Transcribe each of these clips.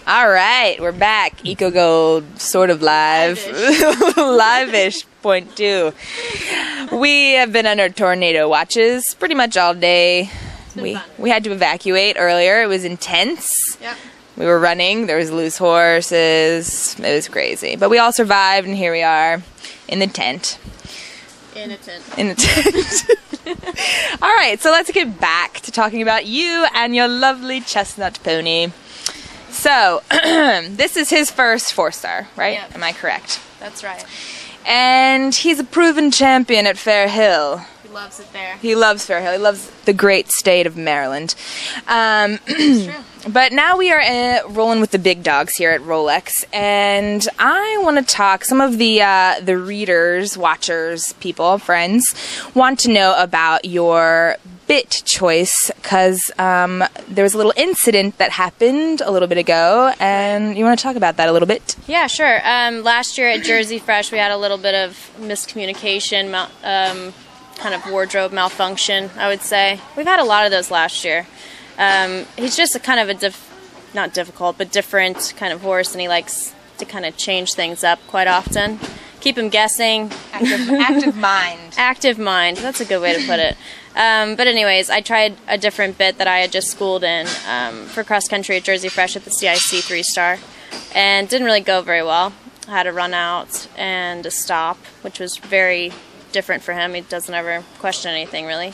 All right, we're back. Ecogold, sort of live. Live-ish, point two. We have been under tornado watches pretty much all day. We had to evacuate earlier. It was intense. Yep. We were running. There was loose horses. It was crazy. But we all survived, and here we are in the tent. In a tent. In the tent. All right, so let's get back to talking about you and your lovely chestnut pony. So, this is his first 4-star, right? Yep. Am I correct? That's right. And he's a proven champion at Fair Hill. He loves it there. He loves Fair Hill. He loves the great state of Maryland. That's true. But now we are rolling with the big dogs here at Rolex, and I want to talk. Some of the readers, watchers, people, friends want to know about your bit choice because there was a little incident that happened a little bit ago, and you want to talk about that a little bit? Yeah, sure. Last year at Jersey Fresh, we had a little bit of miscommunication, kind of wardrobe malfunction, I would say. We've had a lot of those last year. He's just a kind of a not difficult, but different kind of horse, and he likes to kind of change things up quite often. Keep him guessing. Active mind. Active mind. That's a good way to put it. But anyways, I tried a different bit that I had just schooled in for cross country at Jersey Fresh at the CIC 3-star, and didn't really go very well. I had a run out and a stop, which was very different for him. He doesn't ever question anything really.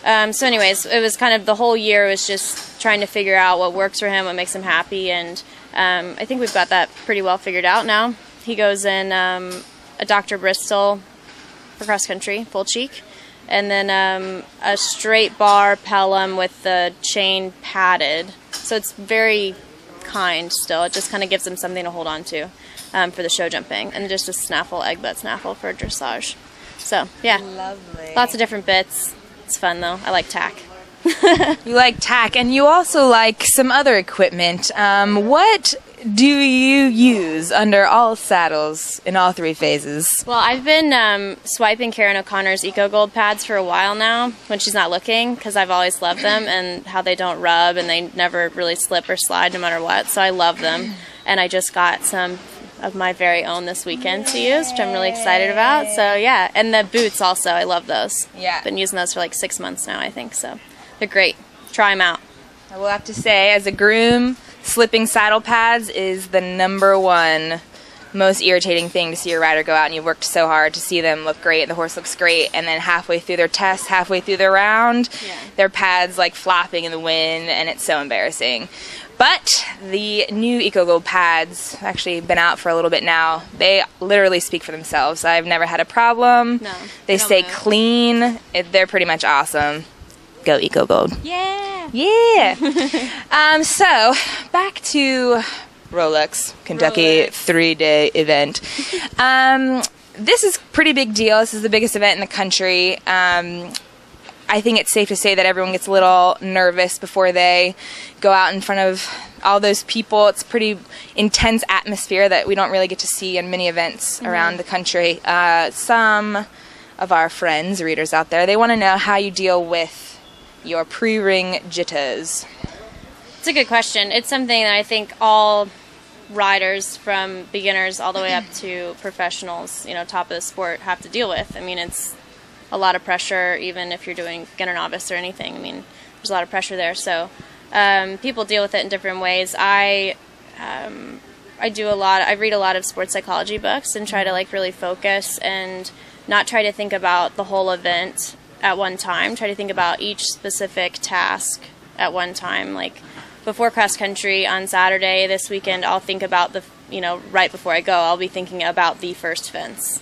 So anyways, it was kind of the whole year was just trying to figure out what works for him, what makes him happy, and I think we've got that pretty well figured out now. He goes in a Dr. Bristol for cross country, full cheek, and then a straight bar Pelham with the chain padded. So it's very kind still. It just kind of gives him something to hold on to for the show jumping, and just a snaffle, egg butt snaffle for dressage. So yeah, Lovely. Lots of different bits. It's fun though. I like tack. You like tack, and you also like some other equipment. What do you use under all saddles in all 3 phases? Well, I've been swiping Karen O'Connor's Ecogold pads for a while now when she's not looking, because I've always loved them and how they don't rub and they never really slip or slide no matter what. So I love them, and I just got some of my very own this weekend to use, which I'm really excited about. So yeah, and the boots also, I love those. Yeah. Been using those for like 6 months now, I think, so they're great. Try them out. I will have to say, as a groom, slipping saddle pads is the #1 most irritating thing to see your rider go out and you worked so hard to see them look great, the horse looks great, and then halfway through their test, halfway through their round, their pads like flopping in the wind, and it's so embarrassing. But the new Ecogold pads, actually been out for a little bit now, they literally speak for themselves. I've never had a problem. No, they stay clean. They're pretty much awesome. Go Ecogold. Yeah. Yeah. So, back to Rolex, Kentucky 3-day event. This is a pretty big deal. This is the biggest event in the country. I think it's safe to say that everyone gets a little nervous before they go out in front of all those people. It's a pretty intense atmosphere that we don't really get to see in many events around the country. Some of our friends, readers out there, they want to know how you deal with your pre-ring jitters. It's a good question. It's something that I think all riders, from beginners all the way up to professionals, top of the sport, have to deal with. I mean, it's a lot of pressure, even if you're doing beginner novice or anything. I mean, there's a lot of pressure there. So people deal with it in different ways. I do a lot. I read a lot of sports psychology books and try to really focus and not try to think about the whole event at one time. Try to think about each specific task at one time. Like before cross country on Saturday this weekend, I'll think about right before I go, I'll be thinking about the first fence.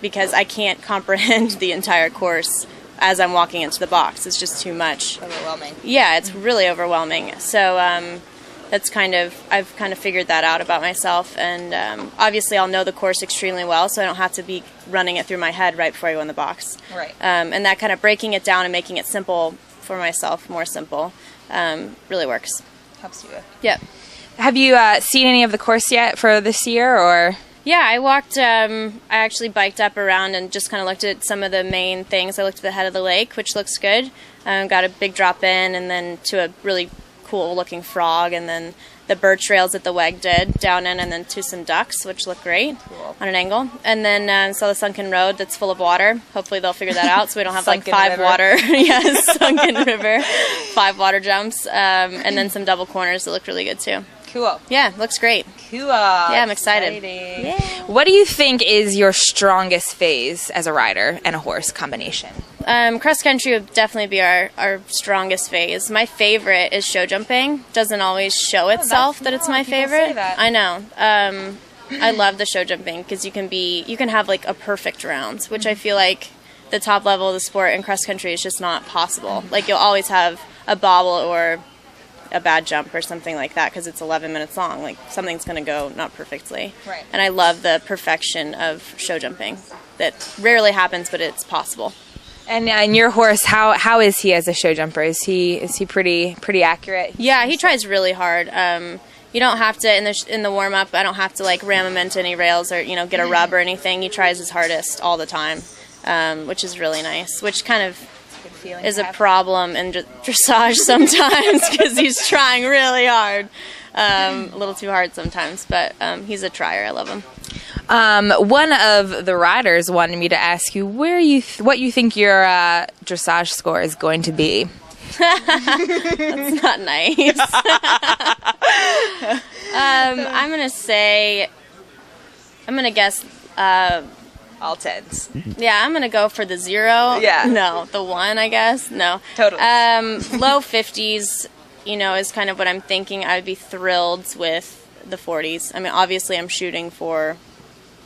Because I can't comprehend the entire course as I'm walking into the box. It's just too much. Overwhelming. Yeah, it's really overwhelming. So I've kind of figured that out about myself, and obviously I'll know the course extremely well, so I don't have to be running it through my head right before I go in the box. Right. And that kind of breaking it down and making it simple for myself, more simple, really works. Helps you. Yep. Have you seen any of the course yet for this year, or? Yeah, I walked, I actually biked up around and just kind of looked at some of the main things. I looked at the head of the lake, which looks good. Got a big drop in, and then to a really cool looking frog, and then the birch rails that the WEG did down in, and then to some ducks, which look great on an angle. And then saw the sunken road that's full of water. Hopefully they'll figure that out so we don't have like five water, sunken river, 5 water jumps, and then some double corners that look really good too. Cool. Yeah, looks great. Cool. Yeah, I'm excited. Yeah. What do you think is your strongest phase as a rider and a horse combination? Cross country would definitely be our strongest phase. My favorite is show jumping. Doesn't always show itself that it's my favorite. I know. I love the show jumping because you can have like a perfect round, which I feel like the top level of the sport in cross country is just not possible. Like you'll always have a bobble or a bad jump or something like that because it's 11 minutes long. Like something's going to go not perfectly. Right. And I love the perfection of show jumping. That rarely happens, but it's possible. And your horse, how is he as a show jumper? Is he pretty accurate? Yeah, he tries really hard. You don't have to in the warm up. I don't have to like ram him into any rails or get a rub or anything. He tries his hardest all the time, which is really nice. Which kind of is a problem in dressage sometimes because he's trying really hard, a little too hard sometimes. But he's a trier. I love him. One of the riders wanted me to ask you what you think your dressage score is going to be. That's not nice. I'm gonna guess all 10s. Yeah, I'm gonna go for the 0. Yeah. No, the 1, I guess. No. Totally. Low 50s, is kind of what I'm thinking. I would be thrilled with the 40s. I mean, obviously I'm shooting for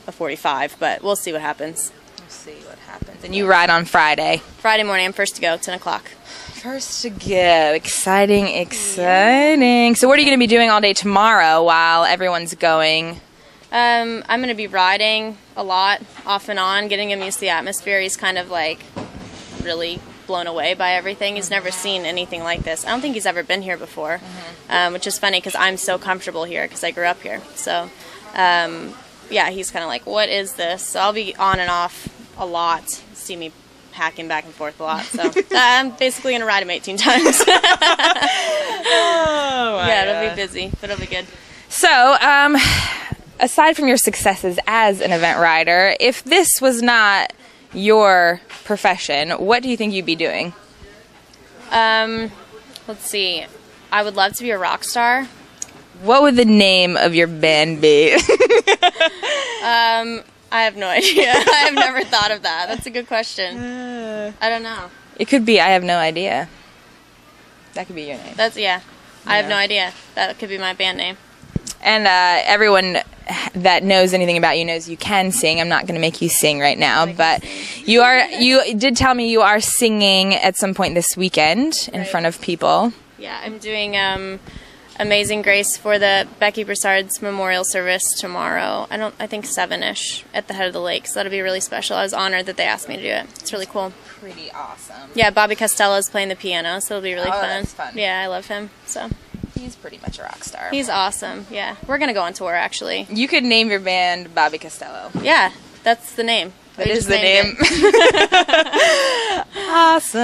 a 45, but we'll see what happens. We'll see what happens. And you ride on Friday. Friday morning, I'm first to go, 10 o'clock. First to go. Exciting. Yeah. So what are you going to be doing all day tomorrow while everyone's going? I'm going to be riding a lot, off and on, getting him used to the atmosphere. He's kind of like really blown away by everything. He's never seen anything like this. I don't think he's ever been here before, which is funny because I'm so comfortable here because I grew up here. So, yeah, he's kind of like, what is this? So I'll be on and off a lot. See me hacking back and forth a lot. So I'm basically going to ride him 18 times. It'll be busy, but it'll be good. So, aside from your successes as an event rider, if this was not your profession, what do you think you'd be doing? Let's see. I would love to be a rock star. What would the name of your band be? I have no idea. I have never thought of that. That's a good question. I don't know. It could be I have no idea. That could be your name. I have no idea. That could be my band name. And everyone that knows anything about you knows you can sing. I'm not going to make you sing right now, but you did tell me you are singing at some point this weekend in front of people. Yeah, I'm doing Amazing Grace for the Becky Broussard's memorial service tomorrow. I think 7-ish at the head of the lake, so that'll be really special. I was honored that they asked me to do it. It's really cool. Pretty awesome. Yeah, Bobby Costello is playing the piano, so it'll be really fun. That's fun. Yeah, I love him. So he's pretty much a rock star. He's awesome. Yeah, we're gonna go on tour actually. You could name your band Bobby Costello. Yeah, that's the name. That is the name. Awesome.